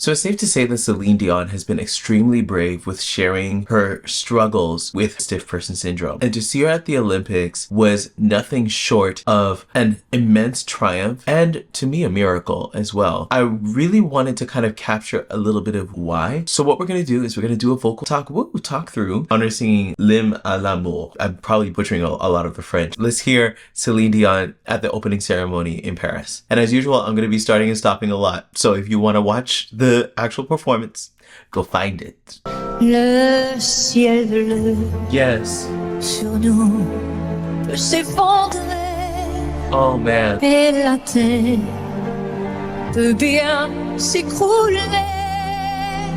So it's safe to say that Celine Dion has been extremely brave with sharing her struggles with stiff person syndrome. And to see her at the Olympics was nothing short of an immense triumph and, to me, a miracle as well. I really wanted to kind of capture a little bit of why. So what we're going to do is we're going to do a vocal talk through on her singing L'Hymne à l'amour. I'm probably butchering a lot of the French. Let's hear Celine Dion at the opening ceremony in Paris. And as usual, I'm going to be starting and stopping a lot. So if you want to watch the actual performance, go find it. Le ciel bleu Yes. sur nous peut s'effondrer. Oh man. Et la terre peut bien s'écrouler.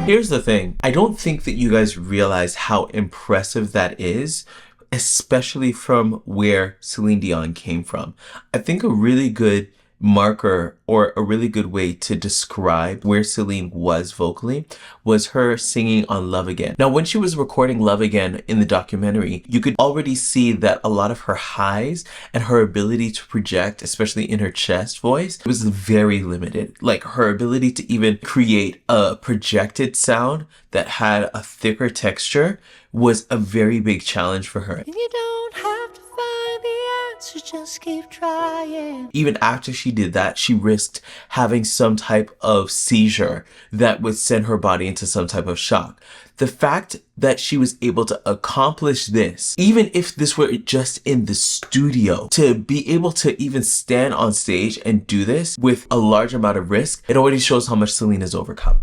Here's the thing. I don't think that you guys realize how impressive that is, especially from where Celine Dion came from. I think a really good marker or a really good way to describe where Celine was vocally was her singing on Love Again. Now, when she was recording Love Again in the documentary, you could already see that a lot of her highs and her ability to project, especially in her chest voice, was very limited. Like her ability to even create a projected sound that had a thicker texture was a very big challenge for her. You don't have to find the answer, just keep trying. Even after she did that, she risked having some type of seizure that would send her body into some type of shock. The fact that she was able to accomplish this, even if this were just in the studio, to be able to even stand on stage and do this with a large amount of risk, it already shows how much Celine has overcome.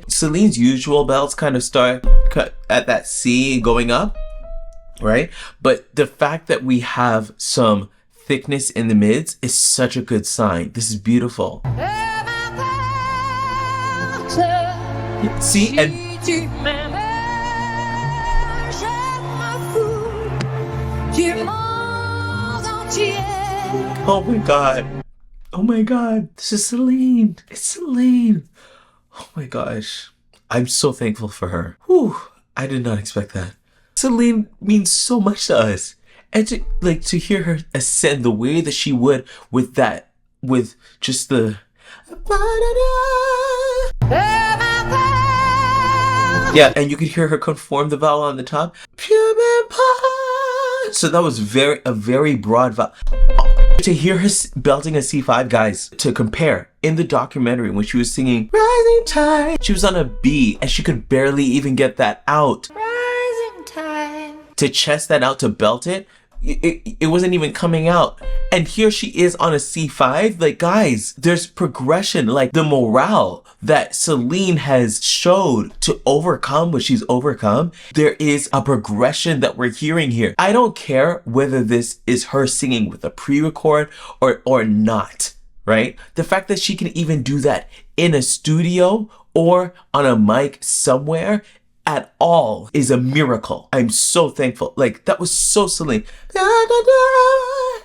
Celine's usual belts kind of start at that C going up, right? But the fact that we have some thickness in the mids is such a good sign. This is beautiful. See, and oh my god. Oh my god. This is Celine. It's Celine. Oh my gosh. I'm so thankful for her. Whew. I did not expect that. Celine means so much to us. And to hear her ascend the way that she would with that, with just the yeah, and you could hear her conform the vowel on the top. So that was a very broad vowel. To hear her belting a C5, guys, to compare, in the documentary when she was singing Rising Tide, she was on a B and she could barely even get that out. Rising tide. To chest that out, to belt it, it wasn't even coming out. And here she is on a C5. Like, guys, there's progression. Like, the morale that Celine has showed to overcome what she's overcome, there is a progression that we're hearing here. I don't care whether this is her singing with a pre-record or not, right? The fact that she can even do that in a studio or on a mic somewhere at all is a miracle. I'm so thankful. Like, that was so Celine.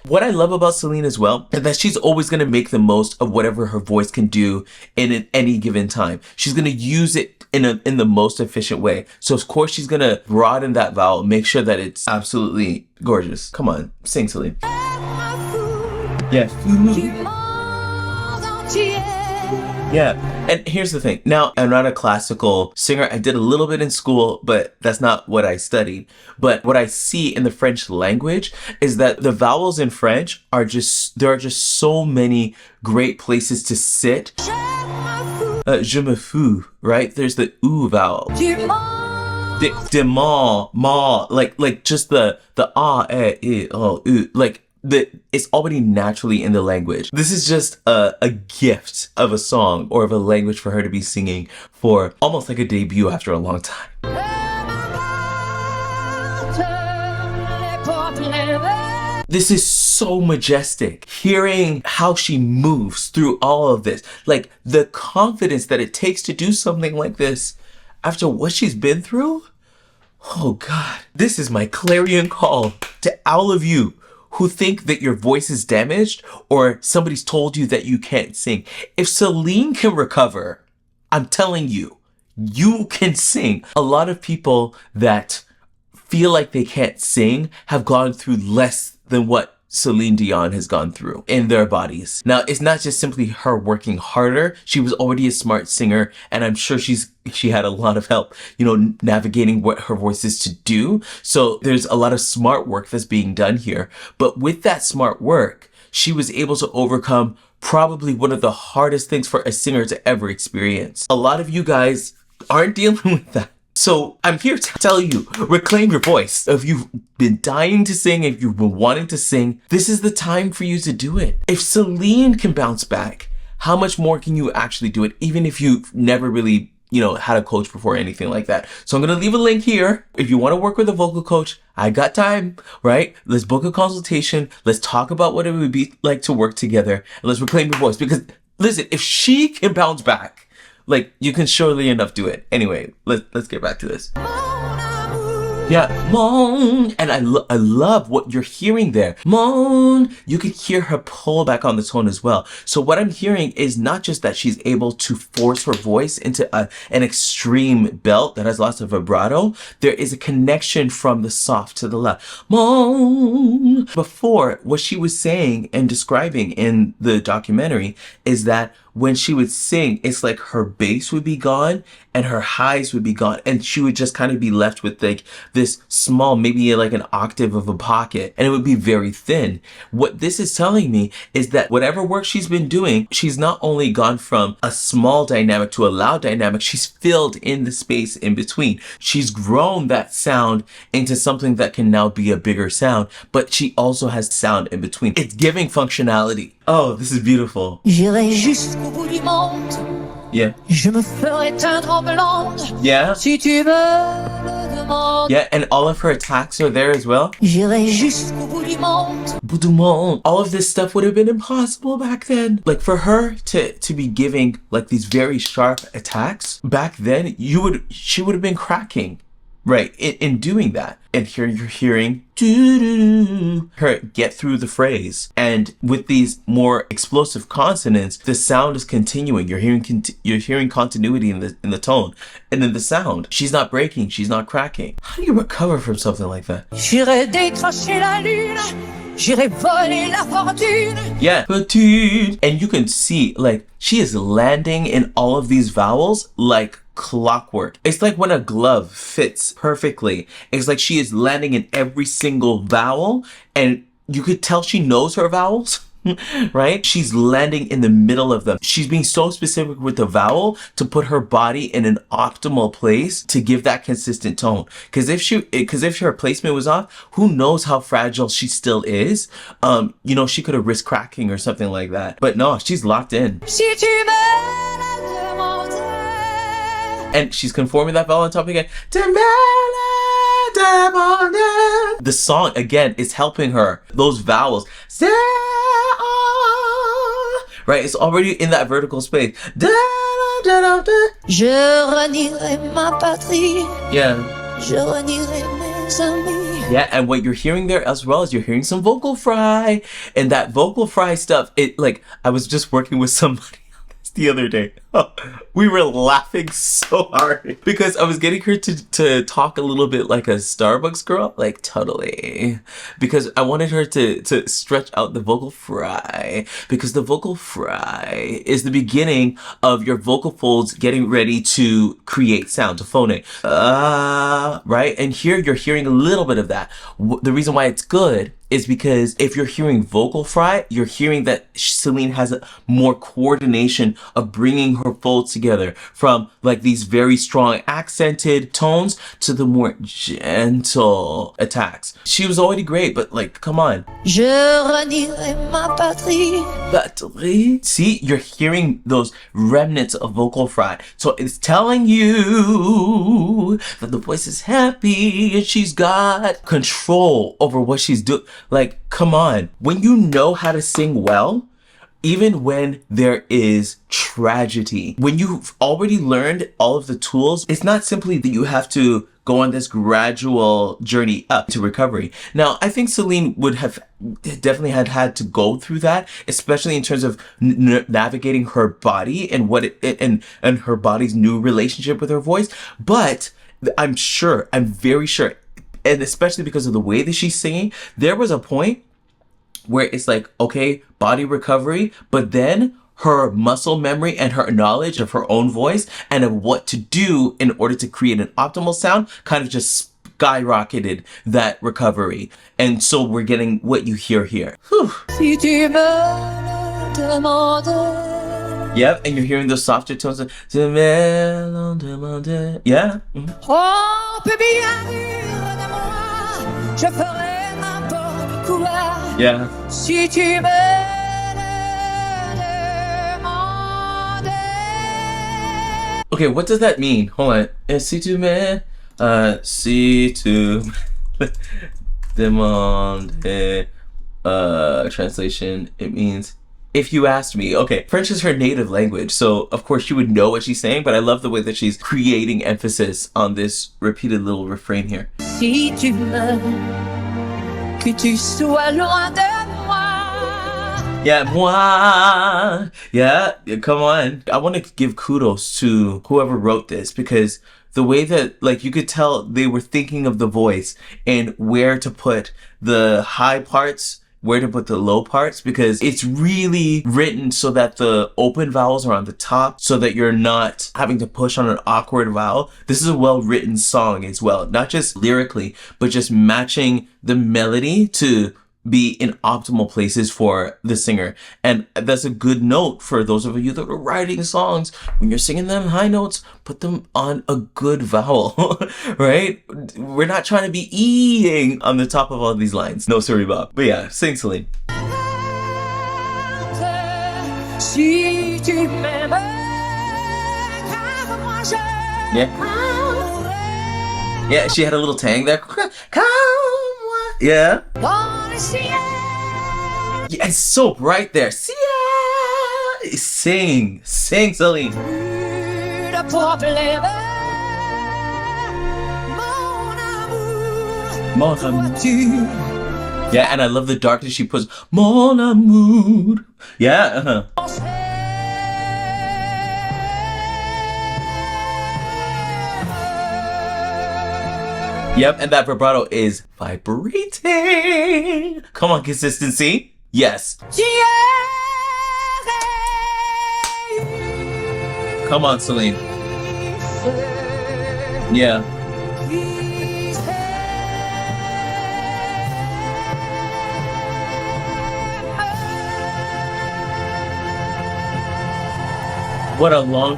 What I love about Celine as well is that she's always going to make the most of whatever her voice can do in any given time. She's going to use it in the most efficient way. So of course she's going to broaden that vowel, make sure that it's absolutely gorgeous. Come on, sing, Celine. Yeah. Yeah, and here's the thing. Now, I'm not a classical singer. I did a little bit in school, but that's not what I studied. But what I see in the French language is that the vowels in French there are just so many great places to sit. Je me fous, right? There's the oo vowel. De ma, like just the ah, oh, oo, like, it's already naturally in the language. This is just a gift of a song or of a language for her to be singing for almost like a debut after a long time. This is so majestic. Hearing how she moves through all of this, like the confidence that it takes to do something like this after what she's been through. Oh God, this is my clarion call to all of you who think that your voice is damaged or somebody's told you that you can't sing. If Celine can recover, I'm telling you, you can sing. A lot of people that feel like they can't sing have gone through less than what Celine Dion has gone through in their bodies. Now, it's not just simply her working harder. She was already a smart singer, and I'm sure she had a lot of help, navigating what her voice is to do. So there's a lot of smart work that's being done here. But with that smart work, she was able to overcome probably one of the hardest things for a singer to ever experience. A lot of you guys aren't dealing with that. So I'm here to tell you, reclaim your voice. If you've been dying to sing, if you've been wanting to sing, this is the time for you to do it. If Celine can bounce back, how much more can you actually do it, even if you've never really, had a coach before or anything like that? So I'm going to leave a link here. If you want to work with a vocal coach, I got time, right? Let's book a consultation. Let's talk about what it would be like to work together, and let's reclaim your voice. Because listen, if she can bounce back, you can surely enough do it. Anyway, let's get back to this. Yeah, moan. And I love what you're hearing there. Moan. You could hear her pull back on the tone as well. So what I'm hearing is not just that she's able to force her voice into an extreme belt that has lots of vibrato. There is a connection from the soft to the loud. Moan. Before, what she was saying and describing in the documentary is that when she would sing, it's like her bass would be gone and her highs would be gone, and she would just kind of be left with this small, maybe like an octave of a pocket, and it would be very thin. What this is telling me is that whatever work she's been doing, she's not only gone from a small dynamic to a loud dynamic, she's filled in the space in between. She's grown that sound into something that can now be a bigger sound, but she also has sound in between. It's giving functionality. Oh, this is beautiful. J'irai jusqu'au bout du monde. Yeah. Je me ferai teindre en blonde. Yeah. Si tu me le demandes. Yeah, and all of her attacks are there as well. J'irai jusqu'au bout du monde. Bout du monde. All of this stuff would have been impossible back then. For her to be giving these very sharp attacks back then, she would have been cracking. Right, in doing that. And here you're hearing her get through the phrase. And with these more explosive consonants, the sound is continuing. You're hearing continuity in the tone and in the sound. She's not breaking, she's not cracking. How do you recover from something like that? J'irai décrocher la lune. J'irai voler la fortune. Yeah, fortune. And you can see, she is landing in all of these vowels like clockwork. It's like when a glove fits perfectly. It's like she is landing in every single vowel, and you could tell she knows her vowels. Right? She's landing in the middle of them. She's being so specific with the vowel to put her body in an optimal place to give that consistent tone. Because if her placement was off, who knows how fragile she still is? She could have risked cracking or something like that. But no, she's locked in. Si tu me le demandes. And she's conforming that vowel on top again. The song again is helping her. Those vowels. Right, it's already in that vertical space. Je renierai ma patrie. Yeah. Je renierai mes amis. Yeah, and what you're hearing there as well is you're hearing some vocal fry. And that vocal fry stuff, I was just working with somebody the other day. We were laughing so hard because I was getting her to talk a little bit like a Starbucks girl, totally, because I wanted her to stretch out the vocal fry, because the vocal fry is the beginning of your vocal folds getting ready to create sound, to phonate, right? And here you're hearing a little bit of that. The reason why it's good is because if you're hearing vocal fry, you're hearing that Celine has a more coordination of bringing her folds together, from these very strong accented tones to the more gentle attacks. She was already great, but come on. Je renierai ma patrie. Batterie. See, you're hearing those remnants of vocal fry. So it's telling you that the voice is happy and she's got control over what she's doing. Come on. When you know how to sing well, even when there is tragedy, when you've already learned all of the tools, it's not simply that you have to go on this gradual journey up to recovery. Now, I think Celine would have definitely had to go through that, especially in terms of navigating her body and and her body's new relationship with her voice. But I'm very sure, and especially because of the way that she's singing, there was a point where it's like, okay, body recovery, but then her muscle memory and her knowledge of her own voice and of what to do in order to create an optimal sound kind of just skyrocketed that recovery. And so we're getting what you hear here. Whew. Si tu me le demandes. Yep, and you're hearing those softer tones of yeah. Mhm. Oh, peut bien dire de moi, je ferai n'importe quoi. Yeah. Si tu me le demandais. Okay, what does that mean? Hold on. Si tu me, si tu demande, translation, it means if you asked me. Okay, French is her native language, so of course she would know what she's saying, but I love the way that she's creating emphasis on this repeated little refrain here. Si tu me, que tu sois loin de moi. Yeah, moi. Yeah, come on. I want to give kudos to whoever wrote this, because the way that, like, you could tell they were thinking of the voice and where to put the high parts, where to put the low parts, because it's really written so that the open vowels are on the top so that you're not having to push on an awkward vowel. This is a well-written song as well, not just lyrically, but just matching the melody to be in optimal places for the singer. And that's a good note for those of you that are writing songs. When you're singing them high notes, put them on a good vowel, right? We're not trying to be eating on the top of all these lines. No, sorry, Bob. But yeah, sing, Celine. Si tu m'aimes, car moi je Yeah. Yeah, she had a little tang there. Come on. Yeah. dans le ciel. Yeah, it's so bright there. Sing, Celine. Plus de problème. Mon amour, Mon amour. vois-tu? Yeah, and I love the darkness she puts. Mon amour. Yeah, Yep, and that vibrato is vibrating. Come on, consistency. Yes. Come on, Celine. Yeah. What a long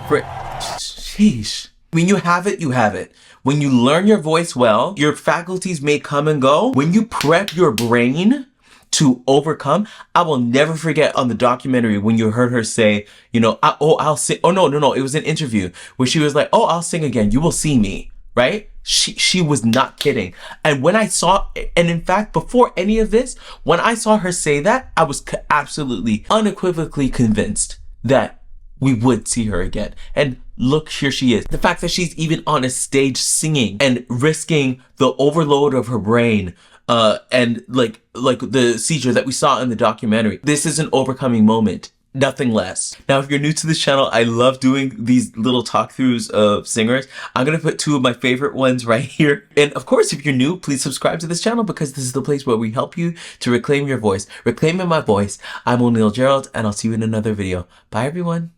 sheesh. When you have it, you have it. When you learn your voice well, your faculties may come and go. When you prep your brain to overcome, I will never forget on the documentary when you heard her say, you know, I'll sing. Oh, no. It was an interview where she was like, oh, I'll sing again. You will see me, right? She was not kidding. And when I saw, and in fact, before any of this, when I saw her say that, I was absolutely unequivocally convinced that we would see her again. And look, here she is. The fact that she's even on a stage singing and risking the overload of her brain, and like the seizure that we saw in the documentary. This is an overcoming moment. Nothing less. Now, if you're new to this channel, I love doing these little talk-throughs of singers. I'm going to put two of my favorite ones right here. And of course, if you're new, please subscribe to this channel, because this is the place where we help you to reclaim your voice. Reclaiming my voice. I'm O'Neil Gerald, and I'll see you in another video. Bye, everyone.